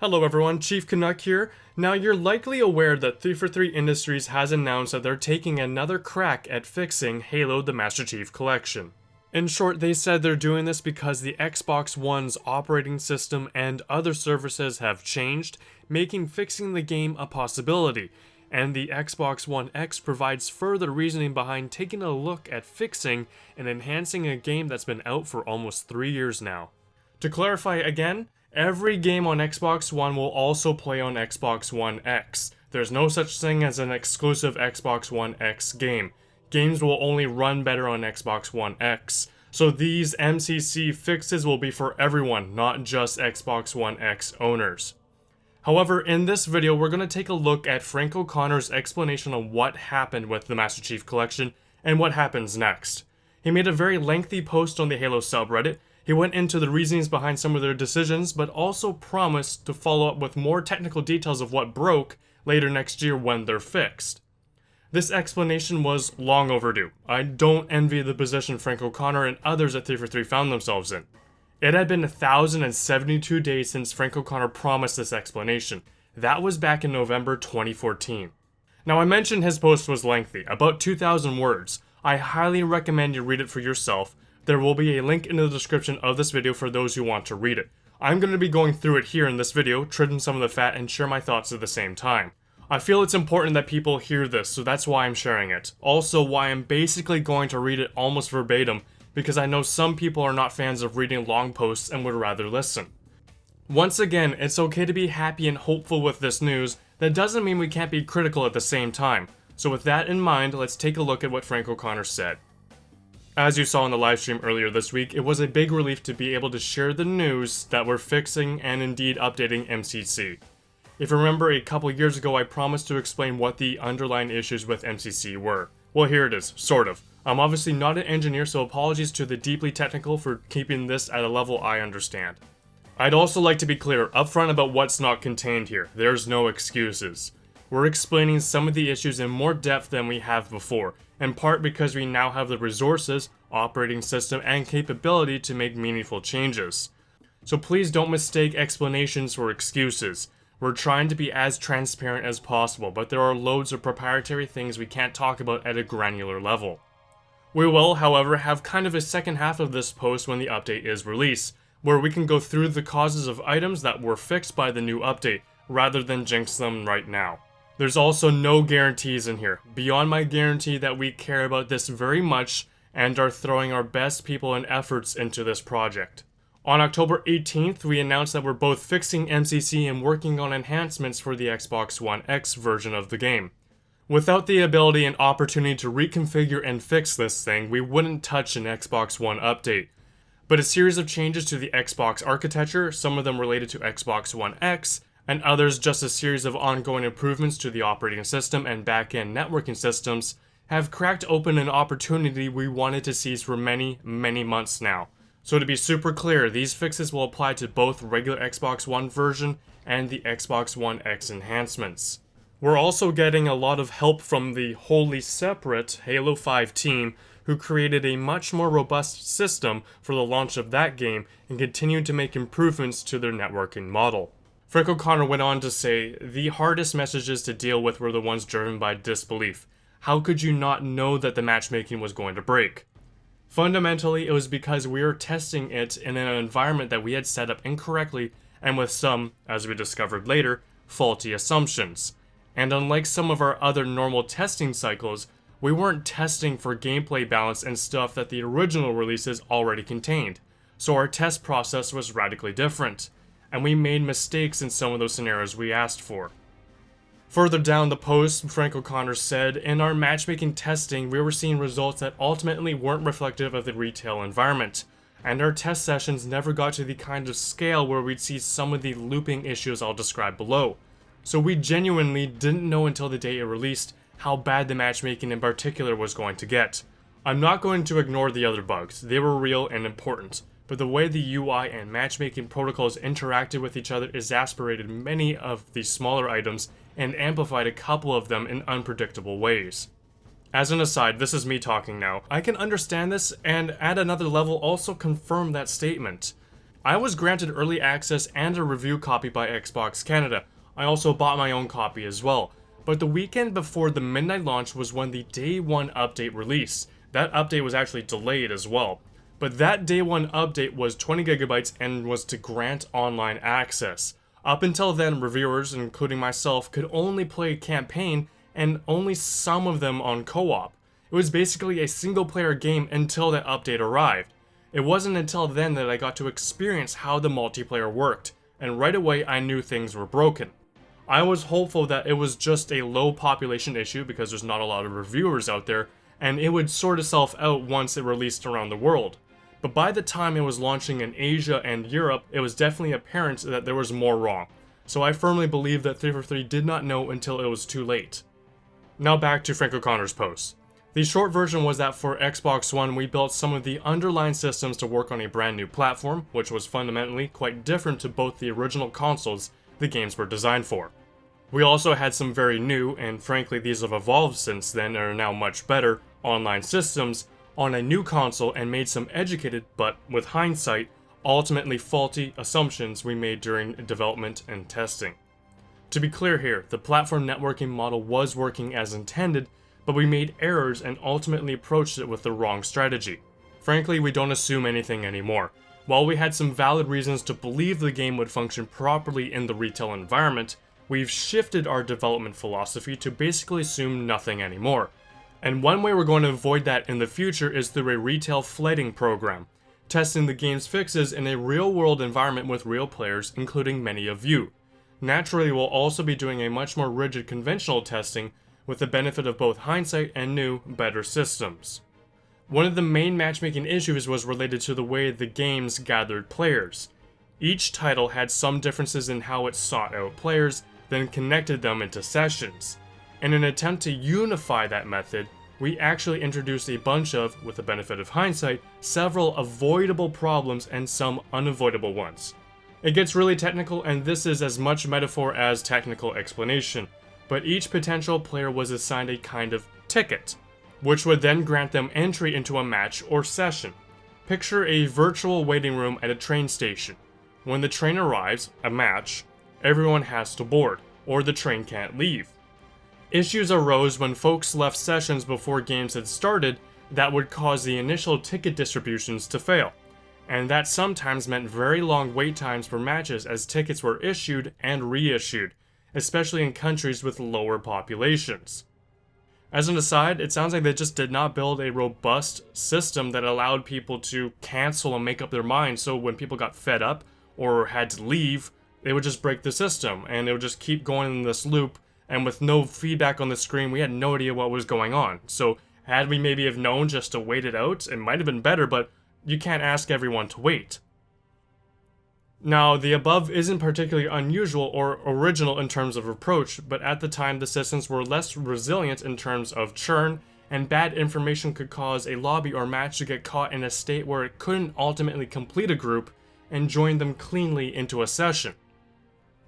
Hello everyone, Chief Canuck here. Now you're likely aware that 343 Industries has announced that they're taking another crack at fixing Halo the Master Chief Collection. In short, they said they're doing this because the Xbox One's operating system and other services have changed, making fixing the game a possibility, and the Xbox One X provides further reasoning behind taking a look at fixing and enhancing a game that's been out for almost 3 years now. To clarify again, every game on Xbox One will also play on Xbox One X. There's no such thing as an exclusive Xbox One X game. Games will only run better on Xbox One X. So these MCC fixes will be for everyone, not just Xbox One X owners. However, in this video, we're going to take a look at Frank O'Connor's explanation of what happened with the Master Chief Collection and what happens next. He made a very lengthy post on the Halo subreddit. He went into the reasonings behind some of their decisions, but also promised to follow up with more technical details of what broke later next year when they're fixed. This explanation was long overdue. I don't envy the position Frank O'Connor and others at 343 found themselves in. It had been 1,072 days since Frank O'Connor promised this explanation. That was back in November 2014. Now I mentioned his post was lengthy, about 2,000 words. I highly recommend you read it for yourself. There will be a link in the description of this video for those who want to read it. I'm going to be going through it here in this video, trim some of the fat, and share my thoughts at the same time. I feel it's important that people hear this, so that's why I'm sharing it. Also, why I'm basically going to read it almost verbatim, because I know some people are not fans of reading long posts and would rather listen. Once again, it's okay to be happy and hopeful with this news. That doesn't mean we can't be critical at the same time. So with that in mind, let's take a look at what Frank O'Connor said. As you saw in the livestream earlier this week, it was a big relief to be able to share the news that we're fixing and indeed updating MCC. If you remember, a couple years ago I promised to explain what the underlying issues with MCC were. Well, here it is, sort of. I'm obviously not an engineer, so apologies to the deeply technical for keeping this at a level I understand. I'd also like to be clear upfront about what's not contained here. There's no excuses. We're explaining some of the issues in more depth than we have before, in part because we now have the resources, operating system, and capability to make meaningful changes. So please don't mistake explanations for excuses. We're trying to be as transparent as possible, but there are loads of proprietary things we can't talk about at a granular level. We will, however, have kind of a second half of this post when the update is released, where we can go through the causes of items that were fixed by the new update, rather than jinx them right now. There's also no guarantees in here, beyond my guarantee that we care about this very much and are throwing our best people and efforts into this project. On October 18th, we announced that we're both fixing MCC and working on enhancements for the Xbox One X version of the game. Without the ability and opportunity to reconfigure and fix this thing, we wouldn't touch an Xbox One update. But a series of changes to the Xbox architecture, some of them related to Xbox One X, and others just a series of ongoing improvements to the operating system and back-end networking systems, have cracked open an opportunity we wanted to seize for many, many months now. So to be super clear, these fixes will apply to both regular Xbox One version and the Xbox One X enhancements. We're also getting a lot of help from the wholly separate Halo 5 team, who created a much more robust system for the launch of that game and continued to make improvements to their networking model. Frank O'Connor went on to say, "The hardest messages to deal with were the ones driven by disbelief. How could you not know that the matchmaking was going to break? Fundamentally, it was because we were testing it in an environment that we had set up incorrectly and with some, as we discovered later, faulty assumptions. And unlike some of our other normal testing cycles, we weren't testing for gameplay balance and stuff that the original releases already contained. So our test process was radically different. And we made mistakes in some of those scenarios we asked for." Further down the post, Frank O'Connor said, "In our matchmaking testing, we were seeing results that ultimately weren't reflective of the retail environment, and our test sessions never got to the kind of scale where we'd see some of the looping issues I'll describe below. So we genuinely didn't know until the day it released how bad the matchmaking in particular was going to get. I'm not going to ignore the other bugs, they were real and important. But the way the UI and matchmaking protocols interacted with each other exasperated many of the smaller items and amplified a couple of them in unpredictable ways." As an aside, this is me talking now. I can understand this and at another level also confirm that statement. I was granted early access and a review copy by Xbox Canada. I also bought my own copy as well. But the weekend before the midnight launch was when the day 1 update released. That update was actually delayed as well. But that day 1 update was 20 gigabytes and was to grant online access. Up until then, reviewers, including myself, could only play campaign and only some of them on co-op. It was basically a single player game until that update arrived. It wasn't until then that I got to experience how the multiplayer worked, and right away I knew things were broken. I was hopeful that it was just a low population issue because there's not a lot of reviewers out there, and it would sort itself out once it released around the world. But by the time it was launching in Asia and Europe, it was definitely apparent that there was more wrong. So I firmly believe that 343 did not know until it was too late. Now back to Frank O'Connor's post. The short version was that for Xbox One, we built some of the underlying systems to work on a brand new platform, which was fundamentally quite different to both the original consoles the games were designed for. We also had some very new, and frankly these have evolved since then and are now much better, online systems on a new console and made some educated, but with hindsight, ultimately faulty assumptions we made during development and testing. To be clear here, the platform networking model was working as intended, but we made errors and ultimately approached it with the wrong strategy. Frankly, we don't assume anything anymore. While we had some valid reasons to believe the game would function properly in the retail environment, we've shifted our development philosophy to basically assume nothing anymore. And one way we're going to avoid that in the future is through a retail flooding program, testing the game's fixes in a real-world environment with real players, including many of you. Naturally, we'll also be doing a much more rigid conventional testing with the benefit of both hindsight and new, better systems. One of the main matchmaking issues was related to the way the games gathered players. Each title had some differences in how it sought out players, then connected them into sessions. In an attempt to unify that method, we actually introduced a bunch of, with the benefit of hindsight, several avoidable problems and some unavoidable ones. It gets really technical, and this is as much metaphor as technical explanation, but each potential player was assigned a kind of ticket, which would then grant them entry into a match or session. Picture a virtual waiting room at a train station. When the train arrives, a match, everyone has to board, or the train can't leave. Issues arose when folks left sessions before games had started that would cause the initial ticket distributions to fail, and that sometimes meant very long wait times for matches as tickets were issued and reissued, especially in countries with lower populations. As an aside, it sounds like they just did not build a robust system that allowed people to cancel and make up their minds, so when people got fed up or had to leave, they would just break the system, and it would just keep going in this loop, and with no feedback on the screen, we had no idea what was going on. So had we maybe have known just to wait it out, it might have been better, but you can't ask everyone to wait. Now, the above isn't particularly unusual or original in terms of approach, but at the time the systems were less resilient in terms of churn, and bad information could cause a lobby or match to get caught in a state where it couldn't ultimately complete a group and join them cleanly into a session.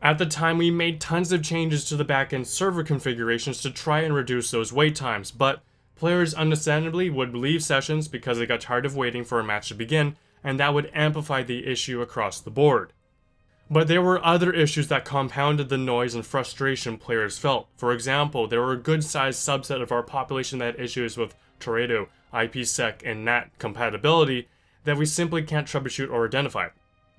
At the time, we made tons of changes to the backend server configurations to try and reduce those wait times, but players understandably would leave sessions because they got tired of waiting for a match to begin, and that would amplify the issue across the board. But there were other issues that compounded the noise and frustration players felt. For example, there were a good-sized subset of our population that had issues with Teredo, IPsec, and NAT compatibility that we simply can't troubleshoot or identify.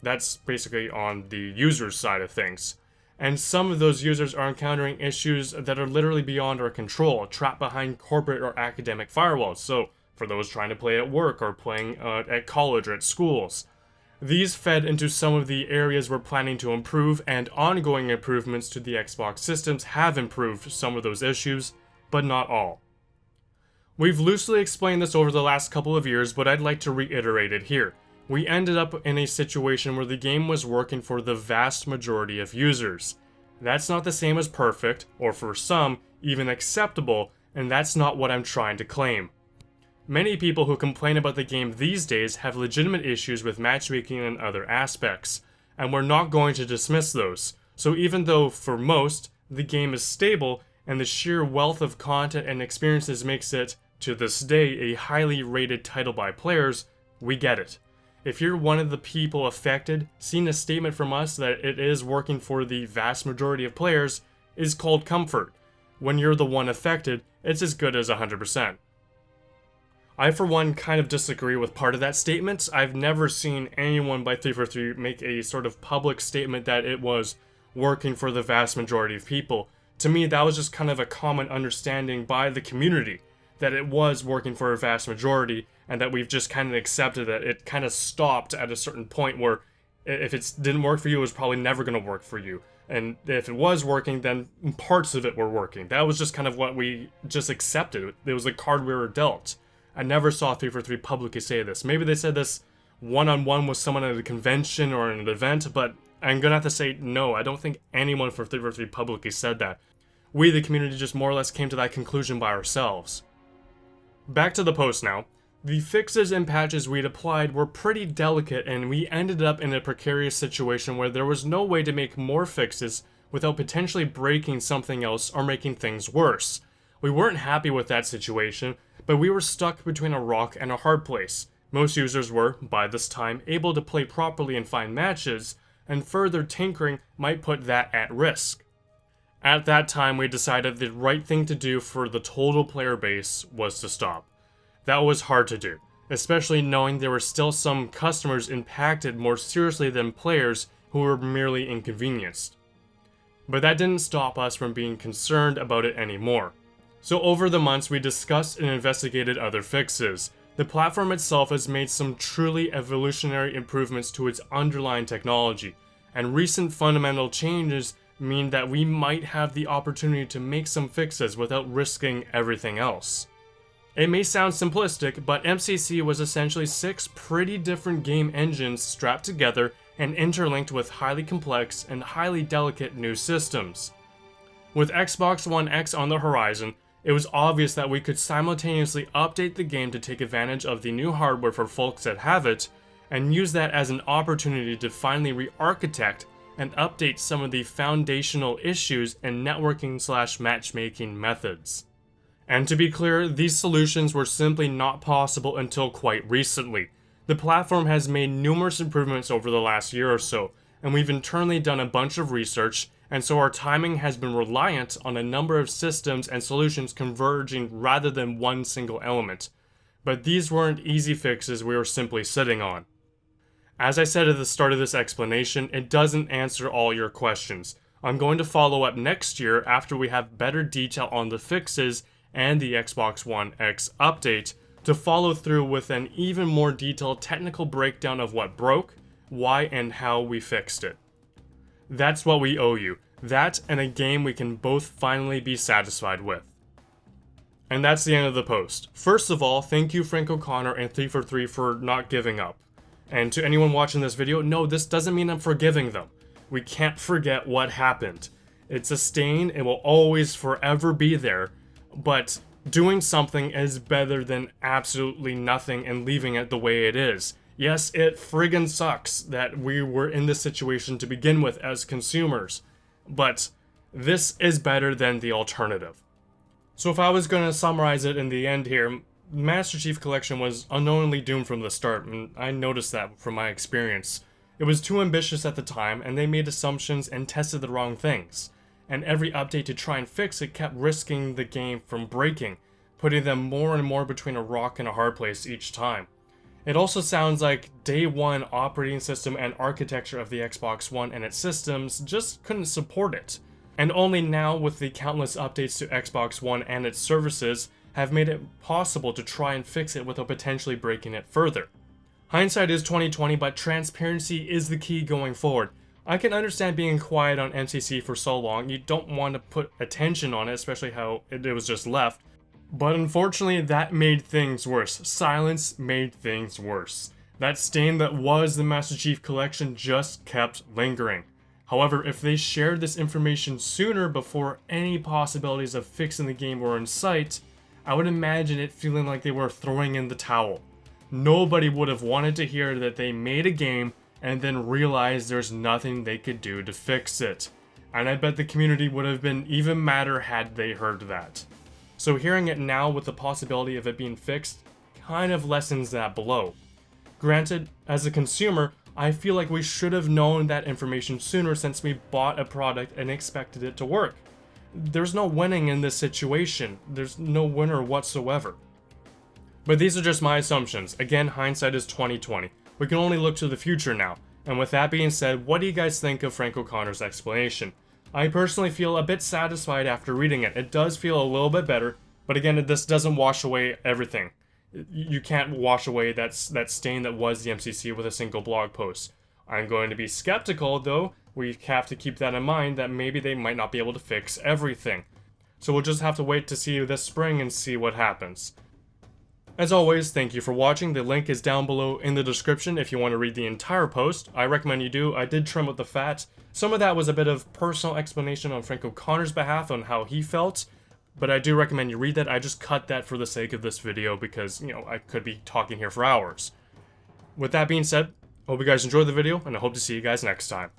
That's basically on the user's side of things. And some of those users are encountering issues that are literally beyond our control, trapped behind corporate or academic firewalls. So, for those trying to play at work or playing at college or at schools. These fed into some of the areas we're planning to improve, and ongoing improvements to the Xbox systems have improved some of those issues, but not all. We've loosely explained this over the last couple of years, but I'd like to reiterate it here. We ended up in a situation where the game was working for the vast majority of users. That's not the same as perfect, or for some, even acceptable, and that's not what I'm trying to claim. Many people who complain about the game these days have legitimate issues with matchmaking and other aspects, and we're not going to dismiss those. So even though, for most, the game is stable, and the sheer wealth of content and experiences makes it, to this day, a highly rated title by players, we get it. If you're one of the people affected, seeing a statement from us that it is working for the vast majority of players is called comfort. When you're the one affected, it's as good as 100%. I, for one, kind of disagree with part of that statement. I've never seen anyone by 343 make a sort of public statement that it was working for the vast majority of people. To me, that was just kind of a common understanding by the community that it was working for a vast majority, and that we've just kind of accepted that it kind of stopped at a certain point where if it didn't work for you, it was probably never going to work for you. And if it was working, then parts of it were working. That was just kind of what we just accepted. It was the card we were dealt. I never saw 343 publicly say this. Maybe they said this one-on-one with someone at a convention or an event, but I'm gonna have to say no, I don't think anyone from 343 publicly said that. We, the community, just more or less came to that conclusion by ourselves. Back to the post now. The fixes and patches we'd applied were pretty delicate, and we ended up in a precarious situation where there was no way to make more fixes without potentially breaking something else or making things worse. We weren't happy with that situation, but we were stuck between a rock and a hard place. Most users were, by this time, able to play properly and find matches, and further tinkering might put that at risk. At that time, we decided the right thing to do for the total player base was to stop. That was hard to do, especially knowing there were still some customers impacted more seriously than players who were merely inconvenienced. But that didn't stop us from being concerned about it anymore. So over the months, we discussed and investigated other fixes. The platform itself has made some truly evolutionary improvements to its underlying technology, and recent fundamental changes mean that we might have the opportunity to make some fixes without risking everything else. It may sound simplistic, but MCC was essentially 6 pretty different game engines strapped together and interlinked with highly complex and highly delicate new systems. With Xbox One X on the horizon, it was obvious that we could simultaneously update the game to take advantage of the new hardware for folks that have it, and use that as an opportunity to finally re-architect and update some of the foundational issues and networking/matchmaking methods. And to be clear, these solutions were simply not possible until quite recently. The platform has made numerous improvements over the last year or so, and we've internally done a bunch of research, and so our timing has been reliant on a number of systems and solutions converging rather than one single element. But these weren't easy fixes we were simply sitting on. As I said at the start of this explanation, it doesn't answer all your questions. I'm going to follow up next year after we have better detail on the fixes and the Xbox One X update to follow through with an even more detailed technical breakdown of what broke, why, and how we fixed it. That's what we owe you. That and a game we can both finally be satisfied with. And that's the end of the post. First of all, thank you Frank O'Connor and 343 for not giving up. And to anyone watching this video, no, this doesn't mean I'm forgiving them. We can't forget what happened. It's a stain, it will always forever be there, but doing something is better than absolutely nothing and leaving it the way it is. Yes, it friggin' sucks that we were in this situation to begin with as consumers, but this is better than the alternative. So if I was going to summarize it in the end here, Master Chief Collection was unknowingly doomed from the start, and I noticed that from my experience. It was too ambitious at the time, and they made assumptions and tested the wrong things. And every update to try and fix it kept risking the game from breaking, putting them more and more between a rock and a hard place each time. It also sounds like day one operating system and architecture of the Xbox One and its systems just couldn't support it. And only now, with the countless updates to Xbox One and its services, have made it possible to try and fix it without potentially breaking it further. Hindsight is 2020, but transparency is the key going forward. I can understand being quiet on MCC for so long. You don't want to put attention on it, especially how it was just left. But unfortunately, that made things worse. Silence made things worse. That stain that was the Master Chief Collection just kept lingering. However, if they shared this information sooner before any possibilities of fixing the game were in sight, I would imagine it feeling like they were throwing in the towel. Nobody would have wanted to hear that they made a game and then realized there's nothing they could do to fix it. And I bet the community would have been even madder had they heard that. So hearing it now with the possibility of it being fixed kind of lessens that blow. Granted, as a consumer, I feel like we should have known that information sooner since we bought a product and expected it to work. There's no winning in this situation. There's no winner whatsoever. But these are just my assumptions. Again, hindsight is 20/20. We can only look to the future now. And with that being said, what do you guys think of Frank O'Connor's explanation? I personally feel a bit satisfied after reading it. It does feel a little bit better, but again, this doesn't wash away everything. You can't wash away that stain that was the MCC with a single blog post. I'm going to be skeptical, though. We have to keep that in mind that maybe they might not be able to fix everything. So we'll just have to wait to see this spring and see what happens. As always, thank you for watching. The link is down below in the description if you want to read the entire post. I recommend you do. I did trim out the fat. Some of that was a bit of personal explanation on Frank O'Connor's behalf on how he felt, but I do recommend you read that. I just cut that for the sake of this video because, I could be talking here for hours. With that being said, hope you guys enjoyed the video, and I hope to see you guys next time.